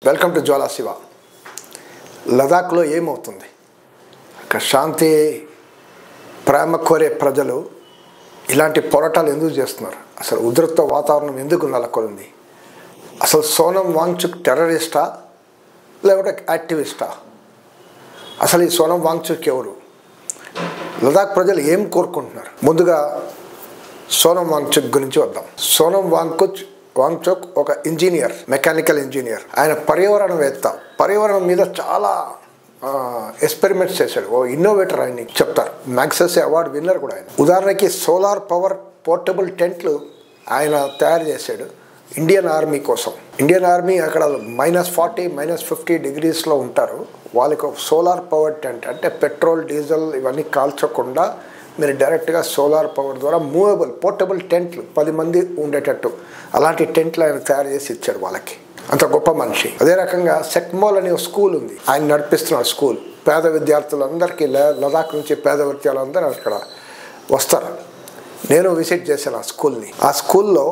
Welcome to జ్వాలా శివ. లదాఖ్లో ఏమవుతుంది? అక్కడ శాంతి ప్రేమ కోరే ప్రజలు ఇలాంటి పోరాటాలు ఎందుకు చేస్తున్నారు? అసలు ఉధృత వాతావరణం ఎందుకు నెలకొంది? అసలు సోనం వాంగ్చుక్ టెర్రరిస్టా లేకపోతే యాక్టివిస్టా? అసలు ఈ సోనం వాంగ్చుక్ ఎవరు? లదాఖ్ ప్రజలు ఏం కోరుకుంటున్నారు? ముందుగా సోనం వాంగ్చుక్ గురించి వద్దాం. సోనం వాంగ్చుక్ ఒక ఇంజనీర్, మెకానికల్ ఇంజనీర్. ఆయన పర్యావరణవేత్త. పర్యావరణం మీద చాలా ఎక్స్పెరిమెంట్స్ చేశాడు. ఓ ఇన్నోవేటర్ ఆయన చెప్తారు. మ్యాగ్సెసే అవార్డు విన్నర్ కూడా ఆయన. ఉదాహరణకి సోలార్ పవర్ పోర్టబుల్ టెంట్లు ఆయన తయారు చేశాడు ఇండియన్ ఆర్మీ కోసం. ఇండియన్ ఆర్మీ అక్కడ -40, -50 డిగ్రీస్లో ఉంటారు. వాళ్ళకి ఒక సోలార్ పవర్ టెంట్, అంటే పెట్రోల్ డీజిల్ ఇవన్నీ కాల్చకుండా మీరు డైరెక్ట్గా సోలార్ పవర్ ద్వారా మూవబుల్ పోర్టబుల్ టెంట్లు 10 మంది ఉండేటట్టు అలాంటి టెంట్లు ఆయన తయారు చేసి ఇచ్చాడు వాళ్ళకి. అంత గొప్ప మనిషి. అదే రకంగా సెక్మోల్ అనే స్కూల్ ఉంది, ఆయన నడిపిస్తున్నాడు స్కూల్. పేద విద్యార్థులందరికీ, లదాఖ్ నుంచి పేద విద్యార్థులందరూ అక్కడ వస్తారు. నేను విజిట్ చేశాను ఆ స్కూల్ని. ఆ స్కూల్లో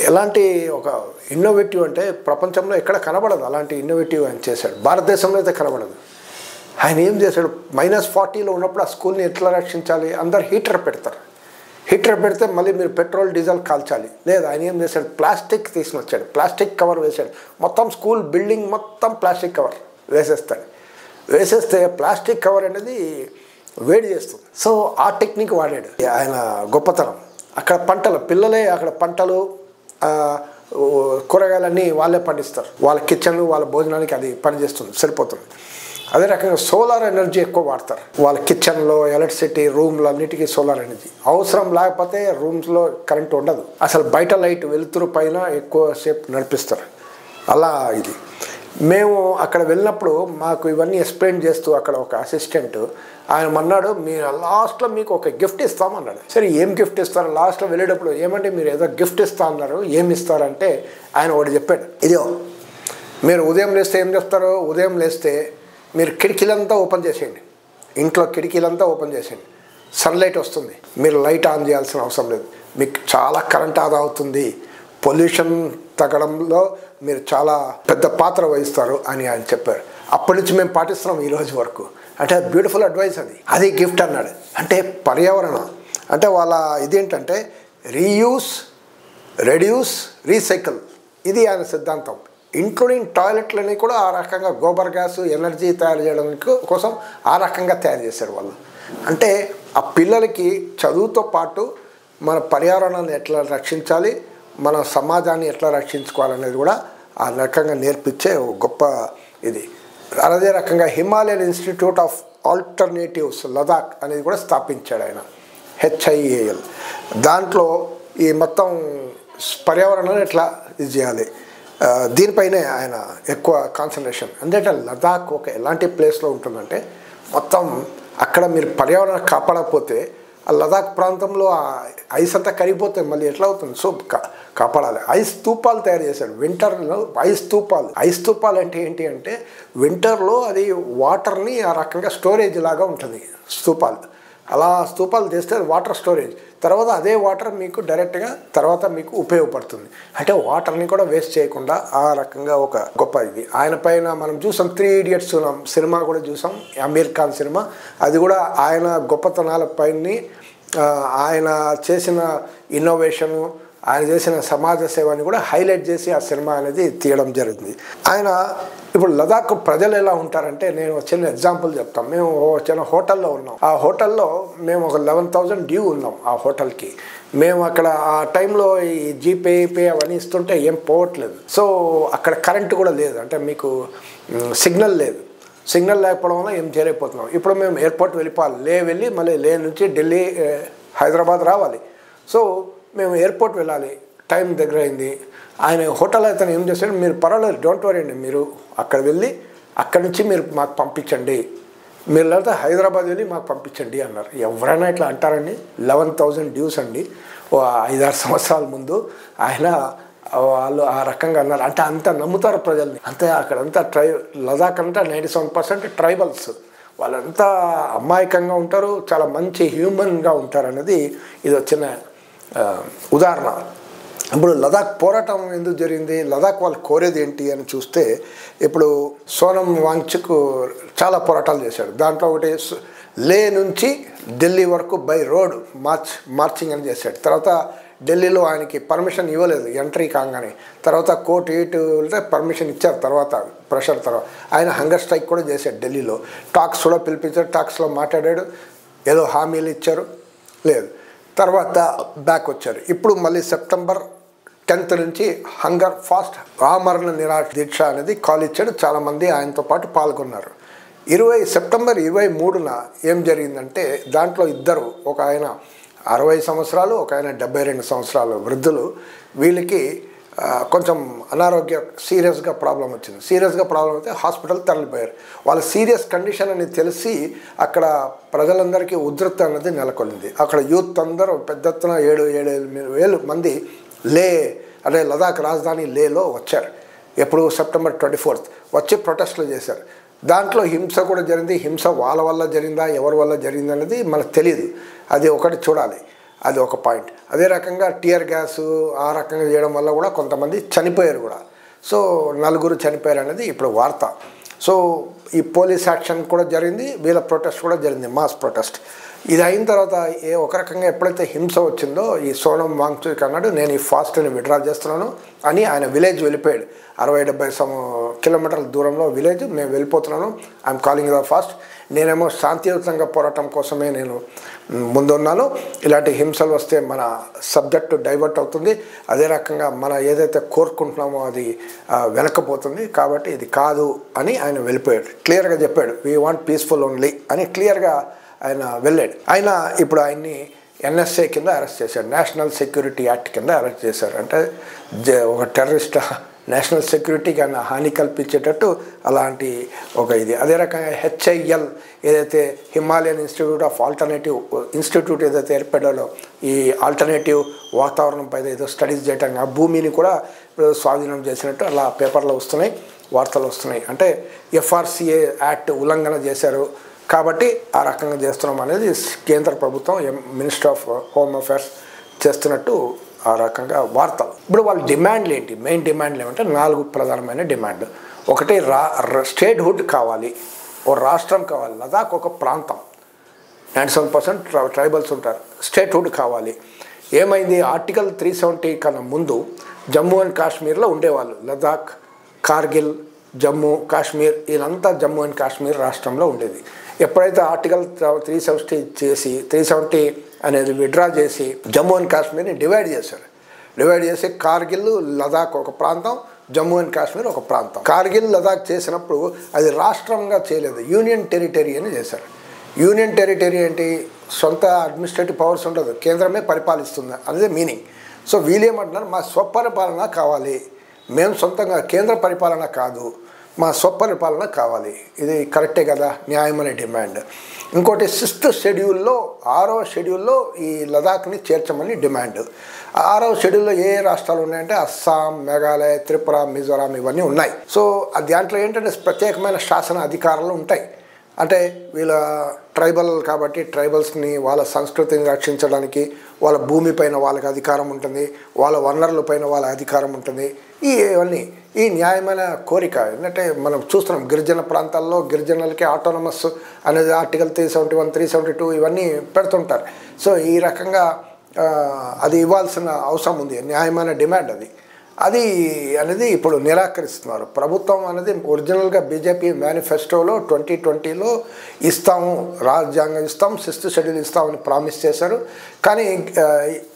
ఎలాంటి ఒక ఇన్నోవేటివ్ అంటే ప్రపంచంలో ఎక్కడ కనబడదు అలాంటి ఇన్నోవేటివ్ ఆయన చేశాడు. భారతదేశంలో అయితే కనబడదు. ఆయన ఏం చేశాడు, -40లో ఉన్నప్పుడు ఆ స్కూల్ని ఎట్లా రక్షించాలి? అందరు హీటర్ పెడతారు. హీటర్ పెడితే మళ్ళీ మీరు పెట్రోల్ డీజిల్ కాల్చాలి. లేదు, ఆయన ఏం చేశాడు, ప్లాస్టిక్ తీసుకుని వచ్చాడు. ప్లాస్టిక్ కవర్ వేసాడు. మొత్తం స్కూల్ బిల్డింగ్ మొత్తం ప్లాస్టిక్ కవర్ వేసేస్తాడు. వేసేస్తే ప్లాస్టిక్ కవర్ అనేది వేడి చేస్తుంది. సో ఆ టెక్నిక్ వాడాడు ఆయన. గొప్పతనం. అక్కడ పంటలు, పిల్లలే అక్కడ పంటలు కూరగాయలన్నీ వాళ్ళే పండిస్తారు. వాళ్ళ కిచెన్లు, వాళ్ళ భోజనానికి అది పనిచేస్తుంది, సరిపోతుంది. అదే రకంగా సోలార్ ఎనర్జీ ఎక్కువ వాడతారు. వాళ్ళ కిచెన్లో ఎలక్ట్రిసిటీ, రూమ్లో అన్నిటికీ సోలార్ ఎనర్జీ. అవసరం లేకపోతే రూమ్స్లో కరెంట్ ఉండదు. అసలు బయట లైట్ వెలుతురు పైన ఎక్కువసేపు నడిపిస్తారు. అలా ఇది. మేము అక్కడ వెళ్ళినప్పుడు మాకు ఇవన్నీ ఎక్స్ప్లెయిన్ చేస్తూ అక్కడ ఒక అసిస్టెంట్ ఆయన అన్నాడు, మీరు లాస్ట్లో మీకు ఒక గిఫ్ట్ ఇస్తామన్నాడు. సరే, ఏం గిఫ్ట్ ఇస్తారు? లాస్ట్లో వెళ్ళేటప్పుడు ఏమంటే మీరు ఏదో గిఫ్ట్ ఇస్తా అన్నారు, ఏమి ఇస్తారంటే ఆయన ఒకటి చెప్పాడు. ఇదో మీరు ఉదయం లేస్తే ఏం చేస్తారు? ఉదయం లేస్తే మీరు కిటికీలంతా ఓపెన్ చేసేయండి. ఇంట్లో కిటికీలంతా ఓపెన్ చేసేయండి. సన్లైట్ వస్తుంది. మీరు లైట్ ఆన్ చేయాల్సిన అవసరం లేదు. మీకు చాలా కరెంట్ ఆదా అవుతుంది. పొల్యూషన్ తగ్గడంలో మీరు చాలా పెద్ద పాత్ర వహిస్తారు అని ఆయన చెప్పారు. అప్పటి నుంచి మేము పాటిస్తున్నాం ఈ రోజు వరకు. అంటే బ్యూటిఫుల్ అడ్వైస్ అది. అది గిఫ్ట్ అన్నాడు. అంటే పర్యావరణం అంటే వాళ్ళ ఇదేంటంటే రీయూస్, రెడ్యూస్, రీసైకిల్. ఇది ఆయన సిద్ధాంతం. ఇంక్లూడింగ్ టాయిలెట్లని కూడా ఆ రకంగా గోబర్ గ్యాస్ ఎనర్జీ తయారు చేయడానికి కోసం ఆ రకంగా తయారు చేశారు వాళ్ళు. అంటే ఆ పిల్లలకి చదువుతో పాటు మన పర్యావరణాన్ని ఎట్లా రక్షించాలి, మన సమాజాన్ని ఎట్లా రక్షించుకోవాలనేది కూడా ఆ రకంగా నేర్పించే గొప్ప ఇది. అదే రకంగా Himalayan institute of alternatives Ladakh అనేది కూడా స్థాపించాడు ఆయన, HIAL. దాంట్లో ఈ మొత్తం పర్యావరణాన్ని ఎట్లా ఇది చేయాలి దీనిపైనే ఆయన ఎక్కువ కాన్సన్ట్రేషన్. ఎందుకంటే లదాఖ్ ఒక ఎలాంటి ప్లేస్లో ఉంటుందంటే మొత్తం అక్కడ మీరు పర్యావరణం కాపాడకపోతే ఆ లదాఖ్ ప్రాంతంలో ఐస్ అంతా కరిగిపోతే మళ్ళీ ఎట్లా అవుతుంది? సో కాపాడాలి. ఐస్ స్తూపాలు తయారు చేశాడు వింటర్లో. ఐస్ స్తూపాలు అంటే ఏంటి అంటే వింటర్లో అది వాటర్ని ఆ రకంగా స్టోరేజ్ లాగా ఉంటుంది స్తూపాలు. అలా స్తూపాలు చేస్తే వాటర్ స్టోరేజ్. తర్వాత అదే వాటర్ మీకు డైరెక్ట్గా తర్వాత మీకు ఉపయోగపడుతుంది. అంటే వాటర్ని కూడా వేస్ట్ చేయకుండా ఆ రకంగా ఒక గొప్ప ఇది. ఆయన పైన మనం చూసాం 3 Idiots సినిమా కూడా చూసాం, అమీర్ ఖాన్ సినిమా. అది కూడా ఆయన గొప్పతనాల పైన ఆయన చేసిన ఇన్నోవేషను, ఆయన చేసిన సమాజ సేవని కూడా హైలైట్ చేసి ఆ సినిమా అనేది తీయడం జరిగింది. ఆయన ఇప్పుడు లదాఖ్ ప్రజలు ఎలా ఉంటారంటే నేను చిన్న ఎగ్జాంపుల్ చెప్తాం. మేము చిన్న హోటల్లో ఉన్నాం. ఆ హోటల్లో మేము ఒక 11,000 డ్యూ ఉన్నాం ఆ హోటల్కి. మేము అక్కడ ఆ టైంలో ఈ జీపే అవన్నీ ఇస్తుంటే ఏం పోవట్లేదు. సో అక్కడ కరెంటు కూడా లేదు, అంటే మీకు సిగ్నల్ లేదు. సిగ్నల్ లేకపోవడం వల్ల ఏం చేయలేకపోతున్నాం. ఇప్పుడు మేము ఎయిర్పోర్ట్ వెళ్ళిపోవాలి. వెళ్ళి మళ్ళీ లే నుంచి ఢిల్లీ, హైదరాబాద్ రావాలి. సో మేము ఎయిర్పోర్ట్ వెళ్ళాలి, టైం దగ్గర అయింది. ఆయన హోటల్ అయితే ఏం చేశాడు, మీరు పర్వాలేదు, డోంట్ వరీ అండి, మీరు అక్కడ వెళ్ళి అక్కడి నుంచి మీరు మాకు పంపించండి, మీరు లేదా హైదరాబాద్ వెళ్ళి మాకు పంపించండి అన్నారు. ఎవరైనా ఇట్లా అంటారండి? 11,000 డ్యూస్ అండి. 5-6 సంవత్సరాల ముందు ఆయన వాళ్ళు ఆ రకంగా అన్నారు. అంటే అంత నమ్ముతారు ప్రజల్ని. అంతే అక్కడంతా లదాఖ్ అంతా 97% ట్రైబల్స్. వాళ్ళంతా అమాయకంగా ఉంటారు, చాలా మంచి హ్యూమన్గా ఉంటారు అనేది ఇది చిన్న ఉదాహరణ. ఇప్పుడు లదాఖ్ పోరాటం ఎందుకు జరిగింది, లదాఖ్ వాళ్ళు కోరేది ఏంటి అని చూస్తే ఇప్పుడు సోనం వాంగ్చుక్ చాలా పోరాటాలు చేశాడు. దాంట్లో ఒకటి లే నుంచి ఢిల్లీ వరకు బై రోడ్ మార్చింగ్ అని చేశాడు. తర్వాత ఢిల్లీలో ఆయనకి పర్మిషన్ ఇవ్వలేదు ఎంట్రీ కాగానే. తర్వాత కోర్టు ఇటు పర్మిషన్ ఇచ్చారు. తర్వాత ప్రెషర్ తర్వాత ఆయన హంగర్ స్ట్రైక్ కూడా చేశాడు ఢిల్లీలో. టాక్స్ కూడా పిలిపించాడు, టాక్స్లో మాట్లాడాడు, ఏదో హామీలు ఇచ్చారు, లేదు. తర్వాత బ్యాక్ వచ్చారు. ఇప్పుడు మళ్ళీ సెప్టెంబర్ 10th నుంచి హంగర్ ఫాస్ట్ ఆమరణ నిరాహార దీక్ష అనేది కాల్ ఇచ్చాడు. చాలామంది ఆయనతో పాటు పాల్గొన్నారు. సెప్టెంబర్ 23న ఏం జరిగిందంటే దాంట్లో ఇద్దరు, ఒక ఆయన 60 సంవత్సరాలు, ఒక ఆయన 72 సంవత్సరాలు వృద్ధులు. వీళ్ళకి కొంచెం అనారోగ్య సీరియస్గా ప్రాబ్లం వచ్చింది. సీరియస్గా ప్రాబ్లం అయితే హాస్పిటల్ తరలిపోయారు. వాళ్ళ సీరియస్ కండిషన్ అని తెలిసి అక్కడ ప్రజలందరికీ ఉధృత అనేది నెలకొల్లింది. అక్కడ యూత్ అందరూ పెద్ద ఎత్తున 7,000 మంది లే అదే లదాఖ్ రాజధాని లేలో వచ్చారు. ఎప్పుడు సెప్టెంబర్ 24th వచ్చి ప్రొటెస్ట్లు చేశారు. దాంట్లో హింస కూడా జరిగింది. హింస వాళ్ళ వల్ల జరిగిందా ఎవరి వల్ల జరిగింది అనేది మనకు తెలియదు. అది ఒకటి చూడాలి, అది ఒక పాయింట్. అదే రకంగా టియర్ గ్యాసు ఆ రకంగా చేయడం వల్ల కూడా కొంతమంది చనిపోయారు కూడా. సో 4 చనిపోయారు అనేది ఇప్పుడు వార్త. సో ఈ పోలీస్ యాక్షన్ కూడా జరిగింది, వీళ్ళ ప్రొటెస్ట్ కూడా జరిగింది, మాస్ ప్రొటెస్ట్. ఇది అయిన తర్వాత ఒక రకంగా ఎప్పుడైతే హింస వచ్చిందో ఈ సోనం వాంగ్చుక్ అన్నాడు, నేను ఈ ఫాస్ట్ని విడ్రా చేస్తున్నాను అని ఆయన విలేజ్ వెళ్ళిపోయాడు. 60-70 కిలోమీటర్ల దూరంలో విలేజ్, నేను వెళ్ళిపోతున్నాను, ఐఎమ్ కాలింగ్ ద ఫాస్ట్. నేనేమో శాంతియుతంగా పోరాటం కోసమే నేను ముందున్నాను. ఇలాంటి హింసలు వస్తే మన సబ్జెక్టు డైవర్ట్ అవుతుంది. అదే రకంగా మనం ఏదైతే కోరుకుంటున్నామో అది వెనకపోతుంది. కాబట్టి ఇది కాదు అని ఆయన వెళ్ళిపోయాడు. క్లియర్గా చెప్పాడు, వీ వాంట్ పీస్ఫుల్ ఓన్లీ అని క్లియర్గా ఆయన వెళ్ళాడు. ఆయన ఇప్పుడు ఆయన్ని NSA కింద అరెస్ట్ చేశారు, నేషనల్ సెక్యూరిటీ యాక్ట్ కింద అరెస్ట్ చేశారు. అంటే ఒక టెర్రరిస్ట్ నేషనల్ సెక్యూరిటీకి ఆయన హాని కల్పించేటట్టు అలాంటి ఒక ఇది. అదే రకంగా HIL ఏదైతే Himalayan institute of alternative institute ఏదైతే ఏర్పడాలో ఈ ఆల్టర్నేటివ్ వాతావరణం పైన ఏదో స్టడీస్ చేయడానికి ఆ భూమిని కూడా స్వాధీనం చేసినట్టు అలా పేపర్లో వస్తున్నాయి, వార్తలు వస్తున్నాయి. అంటే FRCA యాక్ట్ ఉల్లంఘన చేశారు కాబట్టి ఆ రకంగా చేస్తున్నాం అనేది కేంద్ర ప్రభుత్వం మినిస్టర్ ఆఫ్ హోమ్ అఫేర్స్ చేస్తున్నట్టు ఆ రకంగా వార్తలు. ఇప్పుడు వాళ్ళ డిమాండ్లు ఏంటి, మెయిన్ డిమాండ్లు ఏమంటే 4 ప్రధానమైన డిమాండ్. ఒకటి స్టేట్హుడ్ కావాలి, ఓ రాష్ట్రం కావాలి. లదాఖ్ ఒక ప్రాంతం, 97% ట్రైబల్స్ ఉంటారు. స్టేట్హుడ్ కావాలి. ఏమైంది, ఆర్టికల్ 370 కన్నా ముందు జమ్మూ అండ్ కాశ్మీర్లో ఉండేవాళ్ళు. లదాఖ్, కార్గిల్, జమ్మూ కాశ్మీర్ వీళ్ళంతా జమ్మూ అండ్ కాశ్మీర్ రాష్ట్రంలో ఉండేది. ఎప్పుడైతే ఆర్టికల్ 370 అనేది విడ్రా చేసి జమ్మూ అండ్ కాశ్మీర్ని డివైడ్ చేసి కార్గిల్, లదాఖ్ ఒక ప్రాంతం, జమ్మూ అండ్ కాశ్మీర్ ఒక ప్రాంతం. కార్గిల్, లదాఖ్ చేసినప్పుడు అది రాష్ట్రంగా చేయలేదు, యూనియన్ టెరిటరీ అని చేశారు. యూనియన్ టెరిటరీ ఏంటి, సొంత అడ్మినిస్ట్రేటివ్ పవర్స్ ఉండదు, కేంద్రమే పరిపాలిస్తుంది అదే మీనింగ్. సో వీళ్ళేమంటున్నారు, మా స్వపరిపాలన కావాలి, మేము సొంతంగా కేంద్ర పరిపాలన కాదు, మా స్వపరిపాలన కావాలి. ఇది కరెక్టే కదా, న్యాయం అనే డిమాండ్. ఇంకోటి 6th షెడ్యూల్లో 6వ షెడ్యూల్లో ఈ లదాఖ్ని చేర్చమని డిమాండ్. 6వ షెడ్యూల్లో ఏ రాష్ట్రాలు ఉన్నాయంటే అస్సాం, మేఘాలయ, త్రిపుర, మిజోరాం ఇవన్నీ ఉన్నాయి. సో దాంట్లో ఏంటంటే ప్రత్యేకమైన శాసన అధికారాలు ఉంటాయి. అంటే వీళ్ళ ట్రైబల్ కాబట్టి ట్రైబల్స్ని వాళ్ళ సంస్కృతిని రక్షించడానికి వాళ్ళ భూమిపైన వాళ్ళకి అధికారం ఉంటుంది, వాళ్ళ వనరులపైన వాళ్ళ అధికారం ఉంటుంది. ఇవన్నీ ఈ న్యాయమైన కోరిక. ఎందుకంటే మనం చూస్తున్నాం గిరిజన ప్రాంతాల్లో గిరిజనులకి ఆటోనమస్ అనేది ఆర్టికల్ 371, 372 ఇవన్నీ పెడుతుంటారు. సో ఈ రకంగా అది ఇవ్వాల్సిన అవసరం ఉంది, న్యాయమైన డిమాండ్ అది అనేది ఇప్పుడు నిరాకరిస్తున్నారు. ప్రభుత్వం అనేది ఒరిజినల్గా బీజేపీ మేనిఫెస్టోలో 2020లో ఇస్తాము, రాజ్యాంగం ఇస్తాం, 6th షెడ్యూల్ ఇస్తామని ప్రామిస్ చేశారు. కానీ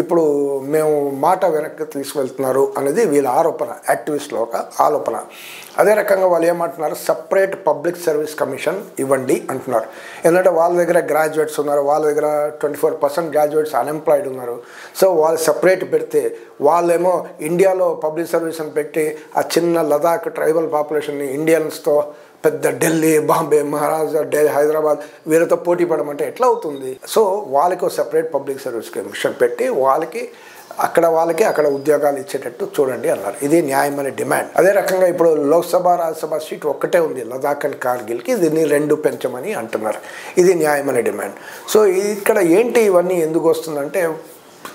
ఇప్పుడు మేము మాట వెనక్కి తీసుకువెళ్తున్నారు అనేది వీళ్ళ ఆరోపణ, యాక్టివిస్టుల ఒక ఆలోచన. అదే రకంగా వాళ్ళు ఏమంటున్నారు, సపరేట్ పబ్లిక్ సర్వీస్ కమిషన్ ఇవ్వండి అంటున్నారు. ఎందుకంటే వాళ్ళ దగ్గర గ్రాడ్యుయేట్స్ ఉన్నారు, వాళ్ళ దగ్గర 24% గ్రాడ్యుయేట్స్ అన్ఎంప్లాయిడ్ ఉన్నారు. సో వాళ్ళు సపరేట్ పెడితే వాళ్ళేమో ఇండియాలో పబ్లిక్ సర్వీస్ అని పెట్టి ఆ చిన్న లదాఖ్ ట్రైబల్ పాపులేషన్ని ఇండియన్స్తో పెద్ద ఢిల్లీ, బాంబే, మహారాష్ట్ర, హైదరాబాద్ వీళ్ళతో పోటీ పడమంటే ఎట్లా అవుతుంది? సో వాళ్ళకి సెపరేట్ పబ్లిక్ సర్వీస్ కమిషన్ పెట్టి వాళ్ళకి అక్కడ ఉద్యోగాలు ఇచ్చేటట్టు చూడండి అన్నారు. ఇది న్యాయమైన డిమాండ్. అదే రకంగా ఇప్పుడు లోక్సభ, రాజ్యసభ సీట్ ఒక్కటే ఉంది లదాఖ్ అండ్ కార్గిల్కి, దీన్ని 2 పెంచమని అంటున్నారు. ఇది న్యాయమైన డిమాండ్. సో ఇక్కడ ఏంటి ఇవన్నీ ఎందుకు వస్తుందంటే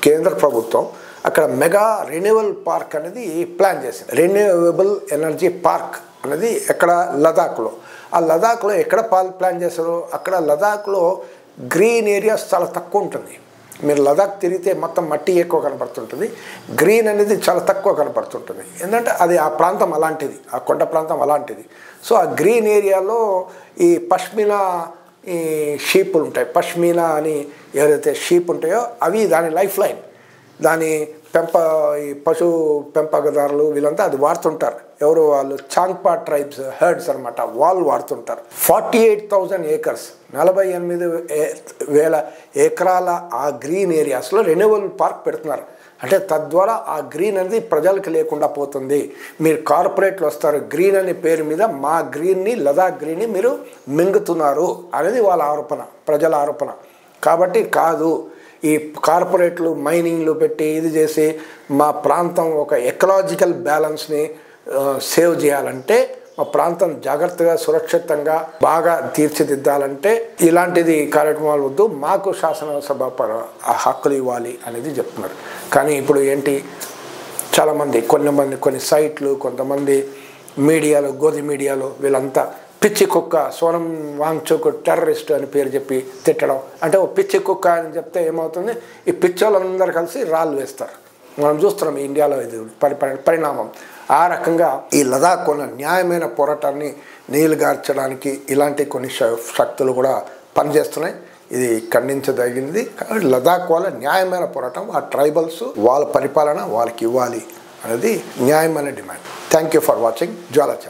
కేంద్ర ప్రభుత్వం అక్కడ మెగా రెన్యూవల్ పార్క్ అనేది ప్లాన్ చేసింది. రెన్యూవబుల్ ఎనర్జీ పార్క్ అనేది ఎక్కడ లదాఖ్లో. ఆ లదాఖ్లో ఎక్కడ ప్లాన్ చేశారు, అక్కడ లదాఖ్లో గ్రీన్ ఏరియాస్ చాలా తక్కువ ఉంటుంది. మీరు లదాఖ్ తిరిగితే మొత్తం మట్టి ఎక్కువ కనపడుతుంటుంది, గ్రీన్ అనేది చాలా తక్కువ కనపడుతుంటుంది. ఎందుకంటే అది ఆ ప్రాంతం అలాంటిది, ఆ కొండ ప్రాంతం అలాంటిది. సో ఆ గ్రీన్ ఏరియాలో ఈ పష్మినా ఈ షీపులు ఉంటాయి. పష్మినా అని ఏవైతే షీప్ ఉంటాయో అవి దాని లైఫ్ లైన్, దాని ఈ పశు పెంపకదారులు వీళ్ళంతా అది వాడుతుంటారు. ఎవరు వాళ్ళు చాంగ్పా ట్రైబ్స్ హెర్డ్స్ అనమాట, వాళ్ళు వాడుతుంటారు. 48,000 ఏకర్స్ 48,000 ఎకరాల ఆ గ్రీన్ ఏరియాస్లో రెన్యూవల్ పార్క్ పెడుతున్నారు. అంటే తద్వారా ఆ గ్రీన్ అనేది ప్రజలకు లేకుండా పోతుంది. మీరు కార్పొరేట్లు వస్తారు గ్రీన్ అనే పేరు మీద, మా గ్రీన్ని లదాఖ్ గ్రీన్ని మీరు మింగుతున్నారు అనేది వాళ్ళ ఆరోపణ, ప్రజల ఆరోపణ. కాబట్టి కాదు, ఈ కార్పొరేట్లు మైనింగ్లు పెట్టి ఇది చేసి మా ప్రాంతం ఒక ఎకలాజికల్ బ్యాలెన్స్ని సేవ్ చేయాలంటే, మా ప్రాంతం జాగ్రత్తగా సురక్షితంగా బాగా తీర్చిదిద్దాలంటే ఇలాంటిది కార్యక్రమాలు వద్దు, మాకు శాసనసభ హక్కులు ఇవ్వాలి అనేది చెప్తున్నారు. కానీ ఇప్పుడు ఏంటి, చాలామంది కొన్ని సైట్లు, కొంతమంది మీడియాలో, గోధి మీడియాలో వీళ్ళంతా పిచ్చి కుక్క, సోనం వాంగ్చుక్ టెర్రరిస్ట్ అని పేరు చెప్పి తిట్టడం. అంటే ఓ పిచ్చి కుక్క అని చెప్తే ఏమవుతుంది, ఈ పిచ్చోళ్ళందరూ కలిసి రాళ్ళు వేస్తారు. మనం చూస్తున్నాం ఇండియాలో ఇది పరిణామం. ఆ రకంగా ఈ లదాఖ్ ఉన్న న్యాయమైన పోరాటాన్ని నీలుగార్చడానికి ఇలాంటి కొన్ని శక్తులు కూడా పనిచేస్తున్నాయి. ఇది ఖండించదగింది. కాబట్టి లదాఖ్ వాళ్ళ న్యాయమైన పోరాటం, ఆ ట్రైబల్స్ వాళ్ళ పరిపాలన వాళ్ళకి ఇవ్వాలి అనేది న్యాయమైన demand. Thank you for watching Jwala channel.